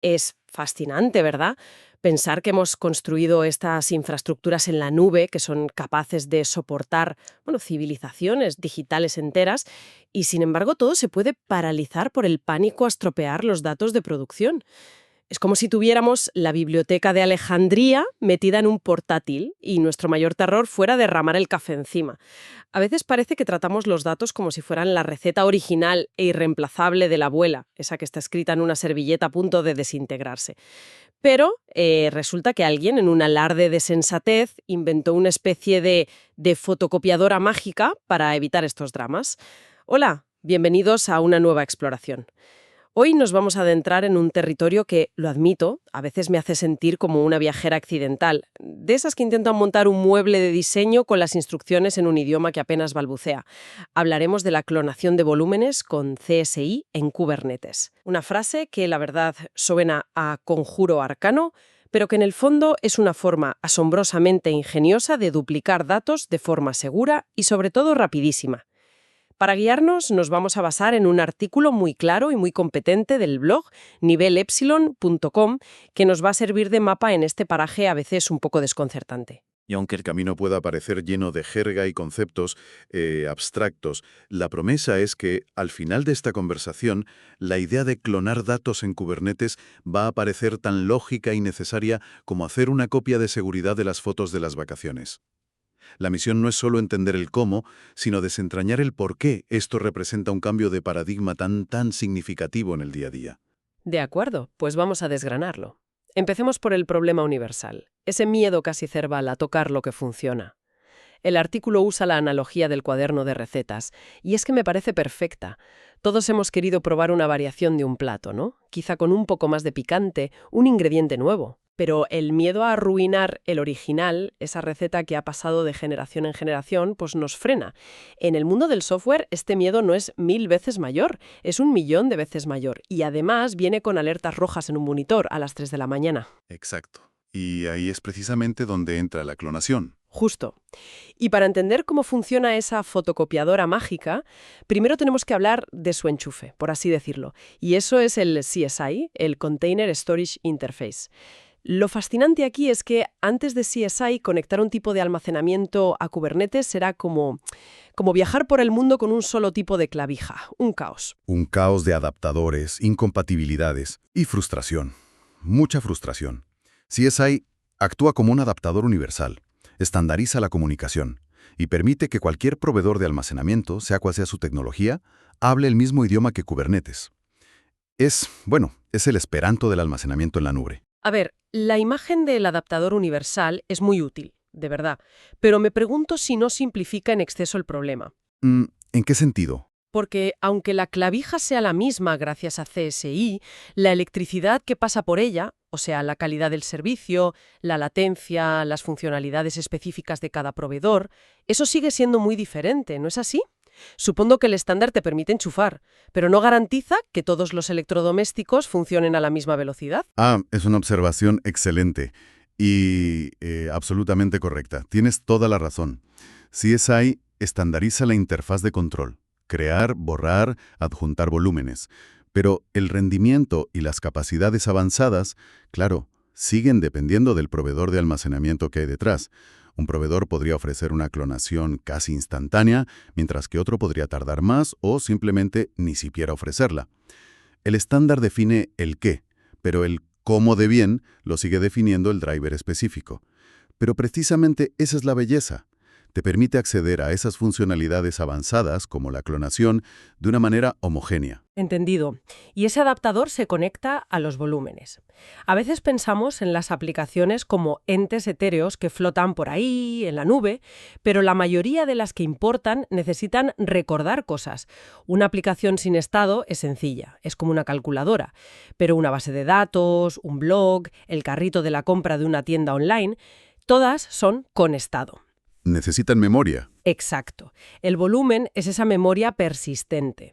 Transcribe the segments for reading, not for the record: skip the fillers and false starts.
Es fascinante, ¿verdad? Pensar que hemos construido estas infraestructuras en la nube que son capaces de soportar, bueno, civilizaciones digitales enteras y sin embargo todo se puede paralizar por el pánico a estropear los datos de producción. Es como si tuviéramos la biblioteca de Alejandría metida en un portátil y nuestro mayor terror fuera derramar el café encima. A veces parece que tratamos los datos como si fueran la receta original e irreemplazable de la abuela, esa que está escrita en una servilleta a punto de desintegrarse. Pero resulta que alguien, en un alarde de sensatez, inventó una especie de fotocopiadora mágica para evitar estos dramas. Hola, bienvenidos a una nueva exploración. Hoy nos vamos a adentrar en un territorio que, lo admito, a veces me hace sentir como una viajera accidental, de esas que intentan montar un mueble de diseño con las instrucciones en un idioma que apenas balbucea. Hablaremos de la clonación de volúmenes con CSI en Kubernetes. Una frase que, la verdad, suena a conjuro arcano, pero que en el fondo es una forma asombrosamente ingeniosa de duplicar datos de forma segura y sobre todo rapidísima. Para guiarnos nos vamos a basar en un artículo muy claro y muy competente del blog nivelepsilon.com que nos va a servir de mapa en este paraje a veces un poco desconcertante. Y aunque el camino pueda parecer lleno de jerga y conceptos abstractos, la promesa es que, al final de esta conversación, la idea de clonar datos en Kubernetes va a parecer tan lógica y necesaria como hacer una copia de seguridad de las fotos de las vacaciones. La misión no es solo entender el cómo, sino desentrañar el por qué esto representa un cambio de paradigma tan significativo en el día a día. De acuerdo, pues vamos a desgranarlo. Empecemos por el problema universal, ese miedo casi cerval a tocar lo que funciona. El artículo usa la analogía del cuaderno de recetas, y es que me parece perfecta. Todos hemos querido probar una variación de un plato, ¿no? Quizá con un poco más de picante, un ingrediente nuevo. Pero el miedo a arruinar el original, esa receta que ha pasado de generación en generación, pues nos frena. En el mundo del software, este miedo no es 1000 veces mayor, es 1.000.000 de veces mayor. Y además viene con alertas rojas en un monitor a las 3 de la mañana. Exacto. Y ahí es precisamente donde entra la clonación. Justo. Y para entender cómo funciona esa fotocopiadora mágica, primero tenemos que hablar de su enchufe, por así decirlo. Y eso es el CSI, el Container Storage Interface. Lo fascinante aquí es que antes de CSI, conectar un tipo de almacenamiento a Kubernetes será como viajar por el mundo con un solo tipo de clavija, un caos. Un caos de adaptadores, incompatibilidades y frustración. Mucha frustración. CSI actúa como un adaptador universal, estandariza la comunicación y permite que cualquier proveedor de almacenamiento, sea cual sea su tecnología, hable el mismo idioma que Kubernetes. Es el esperanto del almacenamiento en la nube. A ver, la imagen del adaptador universal es muy útil, de verdad, pero me pregunto si no simplifica en exceso el problema. ¿En qué sentido? Porque aunque la clavija sea la misma gracias a CSI, la electricidad que pasa por ella, o sea, la calidad del servicio, la latencia, las funcionalidades específicas de cada proveedor, eso sigue siendo muy diferente, ¿no es así? Supongo que el estándar te permite enchufar, pero no garantiza que todos los electrodomésticos funcionen a la misma velocidad. Es una observación excelente y absolutamente correcta. Tienes toda la razón. CSI estandariza la interfaz de control. Crear, borrar, adjuntar volúmenes. Pero el rendimiento y las capacidades avanzadas, claro, siguen dependiendo del proveedor de almacenamiento que hay detrás. Un proveedor podría ofrecer una clonación casi instantánea, mientras que otro podría tardar más o simplemente ni siquiera ofrecerla. El estándar define el qué, pero el cómo de bien lo sigue definiendo el driver específico. Pero precisamente esa es la belleza. Te permite acceder a esas funcionalidades avanzadas, como la clonación, de una manera homogénea. Entendido. Y ese adaptador se conecta a los volúmenes. A veces pensamos en las aplicaciones como entes etéreos que flotan por ahí, en la nube, pero la mayoría de las que importan necesitan recordar cosas. Una aplicación sin estado es sencilla, es como una calculadora, pero una base de datos, un blog, el carrito de la compra de una tienda online, todas son con estado. Necesitan memoria. Exacto. El volumen es esa memoria persistente.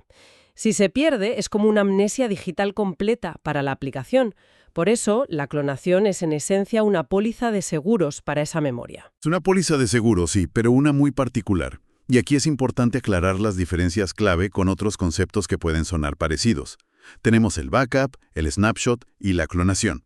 Si se pierde, es como una amnesia digital completa para la aplicación. Por eso, la clonación es en esencia una póliza de seguros para esa memoria. Es una póliza de seguro, sí, pero una muy particular. Y aquí es importante aclarar las diferencias clave con otros conceptos que pueden sonar parecidos. Tenemos el backup, el snapshot y la clonación.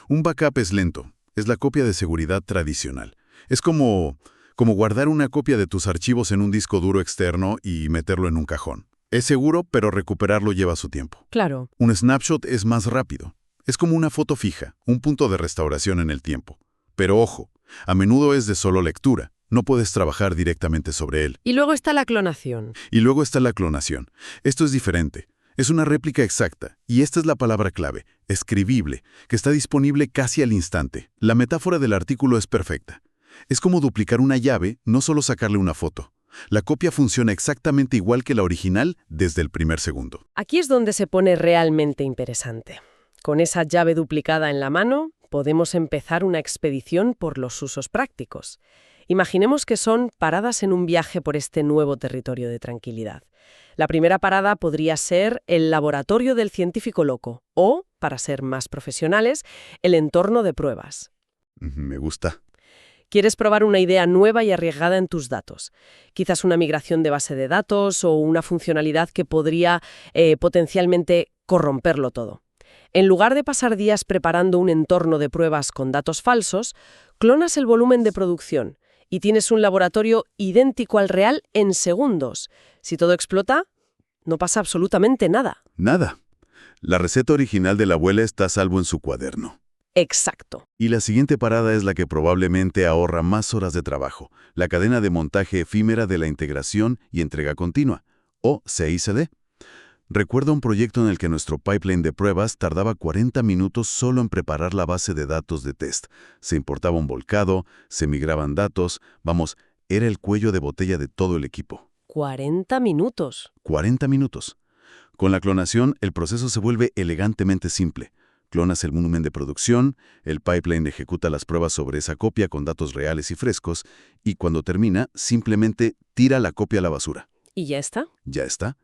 Un backup es lento, es la copia de seguridad tradicional. Es como guardar una copia de tus archivos en un disco duro externo y meterlo en un cajón. Es seguro, pero recuperarlo lleva su tiempo. Claro. Un snapshot es más rápido. Es como una foto fija, un punto de restauración en el tiempo. Pero ojo, a menudo es de solo lectura. No puedes trabajar directamente sobre él. Y luego está la clonación. Y luego está la clonación. Esto es diferente. Es una réplica exacta, y esta es la palabra clave, escribible, que está disponible casi al instante. La metáfora del artículo es perfecta. Es como duplicar una llave, no solo sacarle una foto. La copia funciona exactamente igual que la original desde el primer segundo. Aquí es donde se pone realmente interesante. Con esa llave duplicada en la mano, podemos empezar una expedición por los usos prácticos. Imaginemos que son paradas en un viaje por este nuevo territorio de tranquilidad. La primera parada podría ser el laboratorio del científico loco o, para ser más profesionales, el entorno de pruebas. Me gusta. Quieres probar una idea nueva y arriesgada en tus datos. Quizás una migración de base de datos o una funcionalidad que podría potencialmente corromperlo todo. En lugar de pasar días preparando un entorno de pruebas con datos falsos, clonas el volumen de producción y tienes un laboratorio idéntico al real en segundos. Si todo explota, no pasa absolutamente nada. Nada. La receta original de la abuela está a salvo en su cuaderno. Exacto. Y la siguiente parada es la que probablemente ahorra más horas de trabajo, la cadena de montaje efímera de la integración y entrega continua, o CICD. Recuerdo un proyecto en el que nuestro pipeline de pruebas tardaba 40 minutos solo en preparar la base de datos de test. Se importaba un volcado, se migraban datos, era el cuello de botella de todo el equipo. 40 minutos. 40 minutos. Con la clonación, el proceso se vuelve elegantemente simple. Clonas el volumen de producción, el pipeline ejecuta las pruebas sobre esa copia con datos reales y frescos, y cuando termina, simplemente tira la copia a la basura. ¿Y ya está? Ya está.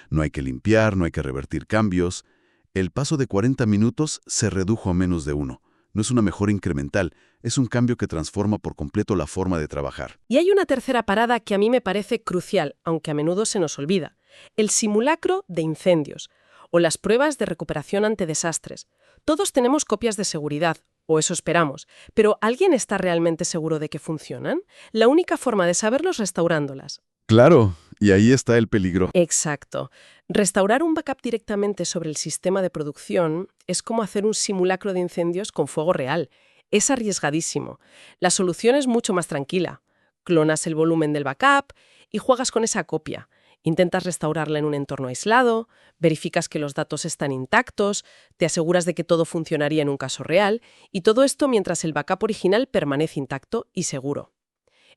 No hay que limpiar, no hay que revertir cambios. El paso de 40 minutos se redujo a menos de 1. No es una mejora incremental, es un cambio que transforma por completo la forma de trabajar. Y hay una tercera parada que a mí me parece crucial, aunque a menudo se nos olvida. El simulacro de incendios o las pruebas de recuperación ante desastres. Todos tenemos copias de seguridad, o eso esperamos, pero ¿alguien está realmente seguro de que funcionan? La única forma de saberlo es restaurándolas. Claro, y ahí está el peligro. Exacto. Restaurar un backup directamente sobre el sistema de producción es como hacer un simulacro de incendios con fuego real. Es arriesgadísimo. La solución es mucho más tranquila. Clonas el volumen del backup y juegas con esa copia. Intentas restaurarla en un entorno aislado, verificas que los datos están intactos, te aseguras de que todo funcionaría en un caso real, y todo esto mientras el backup original permanece intacto y seguro.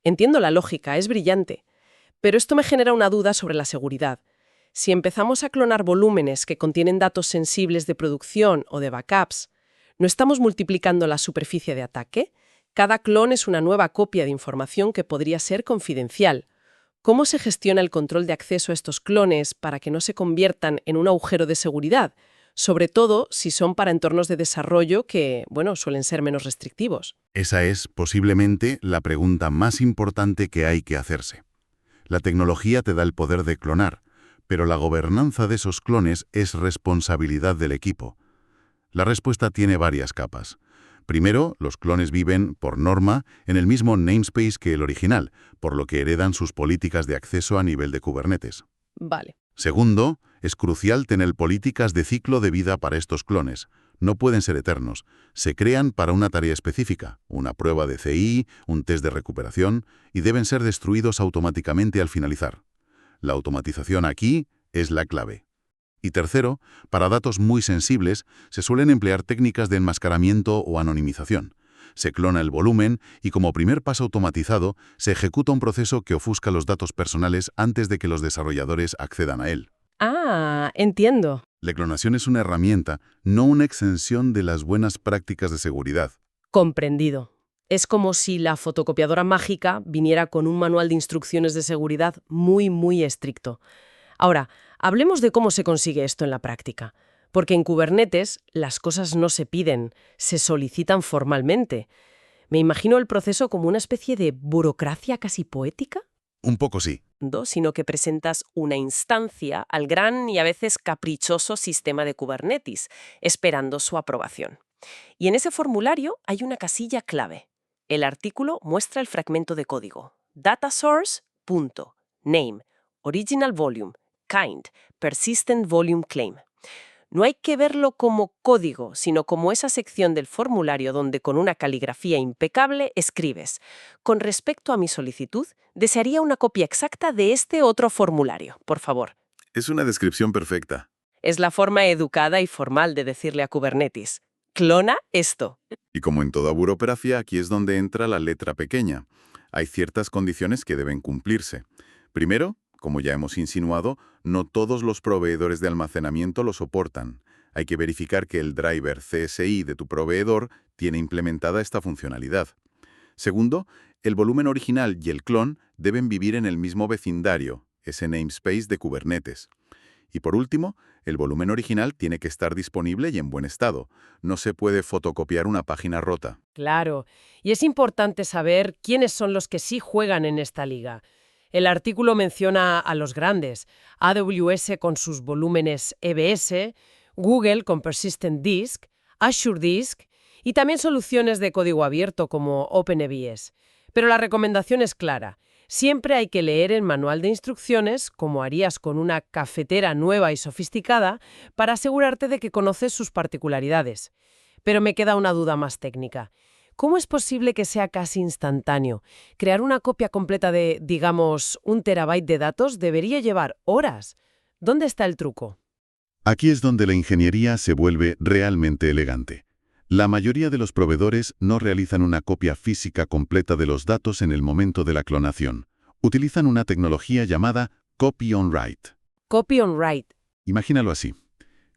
Entiendo la lógica, es brillante. Pero esto me genera una duda sobre la seguridad. Si empezamos a clonar volúmenes que contienen datos sensibles de producción o de backups, ¿no estamos multiplicando la superficie de ataque? Cada clon es una nueva copia de información que podría ser confidencial. ¿Cómo se gestiona el control de acceso a estos clones para que no se conviertan en un agujero de seguridad? Sobre todo si son para entornos de desarrollo que, suelen ser menos restrictivos. Esa es, posiblemente, la pregunta más importante que hay que hacerse. La tecnología te da el poder de clonar, pero la gobernanza de esos clones es responsabilidad del equipo. La respuesta tiene varias capas. Primero, los clones viven, por norma, en el mismo namespace que el original, por lo que heredan sus políticas de acceso a nivel de Kubernetes. Vale. Segundo, es crucial tener políticas de ciclo de vida para estos clones. No pueden ser eternos. Se crean para una tarea específica, una prueba de CI, un test de recuperación, y deben ser destruidos automáticamente al finalizar. La automatización aquí es la clave. Y tercero, para datos muy sensibles, se suelen emplear técnicas de enmascaramiento o anonimización. Se clona el volumen y, como primer paso automatizado, se ejecuta un proceso que ofusca los datos personales antes de que los desarrolladores accedan a él. Ah, entiendo. La clonación es una herramienta, no una extensión de las buenas prácticas de seguridad. Comprendido. Es como si la fotocopiadora mágica viniera con un manual de instrucciones de seguridad muy, muy estricto. Ahora, hablemos de cómo se consigue esto en la práctica. Porque en Kubernetes las cosas no se piden, se solicitan formalmente. Me imagino el proceso como una especie de burocracia casi poética. Un poco sí. Sino que presentas una instancia al gran y a veces caprichoso sistema de Kubernetes, esperando su aprobación. Y en ese formulario hay una casilla clave. El artículo muestra el fragmento de código. Datasource.name, original volume, kind, persistent volume claim. No hay que verlo como código, sino como esa sección del formulario donde con una caligrafía impecable escribes: con respecto a mi solicitud, desearía una copia exacta de este otro formulario, por favor. Es una descripción perfecta. Es la forma educada y formal de decirle a Kubernetes: clona esto. Y como en toda burocracia, aquí es donde entra la letra pequeña. Hay ciertas condiciones que deben cumplirse. Primero, como ya hemos insinuado, no todos los proveedores de almacenamiento lo soportan. Hay que verificar que el driver CSI de tu proveedor tiene implementada esta funcionalidad. Segundo, el volumen original y el clon deben vivir en el mismo vecindario, ese namespace de Kubernetes. Y por último, el volumen original tiene que estar disponible y en buen estado. No se puede fotocopiar una página rota. Claro, y es importante saber quiénes son los que sí juegan en esta liga. El artículo menciona a los grandes: AWS con sus volúmenes EBS, Google con Persistent Disk, Azure Disk y también soluciones de código abierto como OpenEBS. Pero la recomendación es clara: siempre hay que leer el manual de instrucciones, como harías con una cafetera nueva y sofisticada, para asegurarte de que conoces sus particularidades. Pero me queda una duda más técnica. ¿Cómo es posible que sea casi instantáneo? Crear una copia completa de, digamos, 1 TB de datos debería llevar horas. ¿Dónde está el truco? Aquí es donde la ingeniería se vuelve realmente elegante. La mayoría de los proveedores no realizan una copia física completa de los datos en el momento de la clonación. Utilizan una tecnología llamada Copy on Write. Copy on write. Imagínalo así.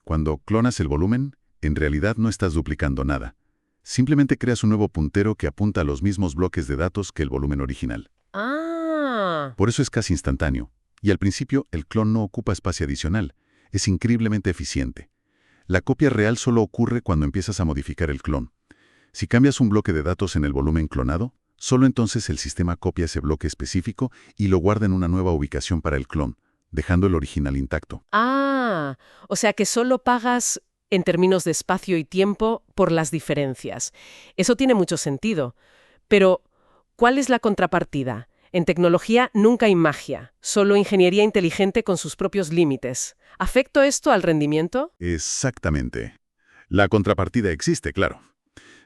Cuando clonas el volumen, en realidad no estás duplicando nada. Simplemente creas un nuevo puntero que apunta a los mismos bloques de datos que el volumen original. Ah. Por eso es casi instantáneo. Y al principio, el clon no ocupa espacio adicional. Es increíblemente eficiente. La copia real solo ocurre cuando empiezas a modificar el clon. Si cambias un bloque de datos en el volumen clonado, solo entonces el sistema copia ese bloque específico y lo guarda en una nueva ubicación para el clon, dejando el original intacto. Ah, o sea que solo pagas, en términos de espacio y tiempo, por las diferencias. Eso tiene mucho sentido. Pero, ¿cuál es la contrapartida? En tecnología nunca hay magia, solo ingeniería inteligente con sus propios límites. ¿Afecta esto al rendimiento? Exactamente. La contrapartida existe, claro.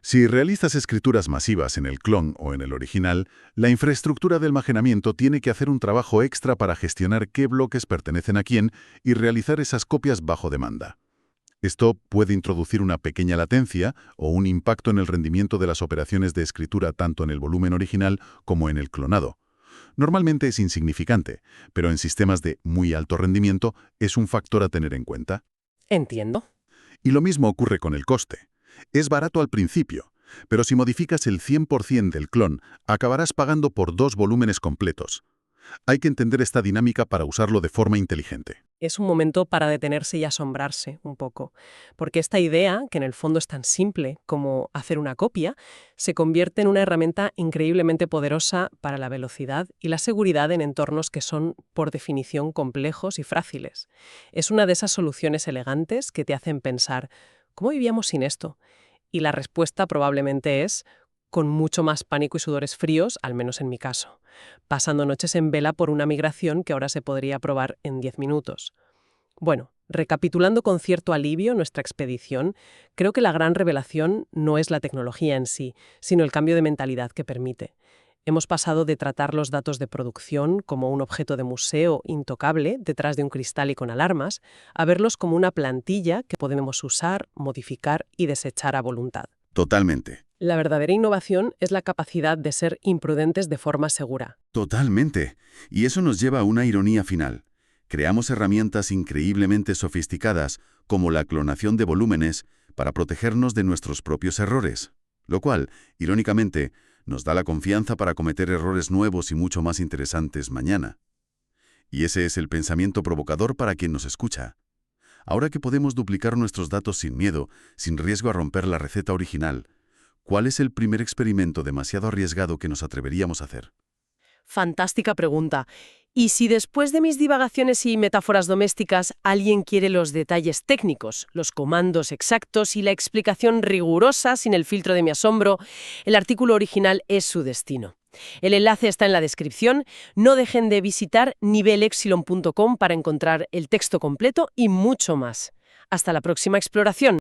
Si realizas escrituras masivas en el clon o en el original, la infraestructura de almacenamiento tiene que hacer un trabajo extra para gestionar qué bloques pertenecen a quién y realizar esas copias bajo demanda. Esto puede introducir una pequeña latencia o un impacto en el rendimiento de las operaciones de escritura tanto en el volumen original como en el clonado. Normalmente es insignificante, pero en sistemas de muy alto rendimiento es un factor a tener en cuenta. Entiendo. Y lo mismo ocurre con el coste. Es barato al principio, pero si modificas el 100% del clon, acabarás pagando por 2 volúmenes completos. Hay que entender esta dinámica para usarlo de forma inteligente. Es un momento para detenerse y asombrarse un poco, porque esta idea, que en el fondo es tan simple como hacer una copia, se convierte en una herramienta increíblemente poderosa para la velocidad y la seguridad en entornos que son, por definición, complejos y frágiles. Es una de esas soluciones elegantes que te hacen pensar: ¿cómo vivíamos sin esto? Y la respuesta probablemente es: con mucho más pánico y sudores fríos, al menos en mi caso, pasando noches en vela por una migración que ahora se podría probar en 10 minutos. Bueno, recapitulando con cierto alivio nuestra expedición, creo que la gran revelación no es la tecnología en sí, sino el cambio de mentalidad que permite. Hemos pasado de tratar los datos de producción como un objeto de museo intocable detrás de un cristal y con alarmas, a verlos como una plantilla que podemos usar, modificar y desechar a voluntad. Totalmente. La verdadera innovación es la capacidad de ser imprudentes de forma segura. Totalmente. Y eso nos lleva a una ironía final. Creamos herramientas increíblemente sofisticadas, como la clonación de volúmenes, para protegernos de nuestros propios errores. Lo cual, irónicamente, nos da la confianza para cometer errores nuevos y mucho más interesantes mañana. Y ese es el pensamiento provocador para quien nos escucha. Ahora que podemos duplicar nuestros datos sin miedo, sin riesgo a romper la receta original, ¿cuál es el primer experimento demasiado arriesgado que nos atreveríamos a hacer? Fantástica pregunta. ¿Y si después de mis divagaciones y metáforas domésticas alguien quiere los detalles técnicos, los comandos exactos y la explicación rigurosa sin el filtro de mi asombro? El artículo original es su destino. El enlace está en la descripción. No dejen de visitar nivelepsilon.com para encontrar el texto completo y mucho más. Hasta la próxima exploración.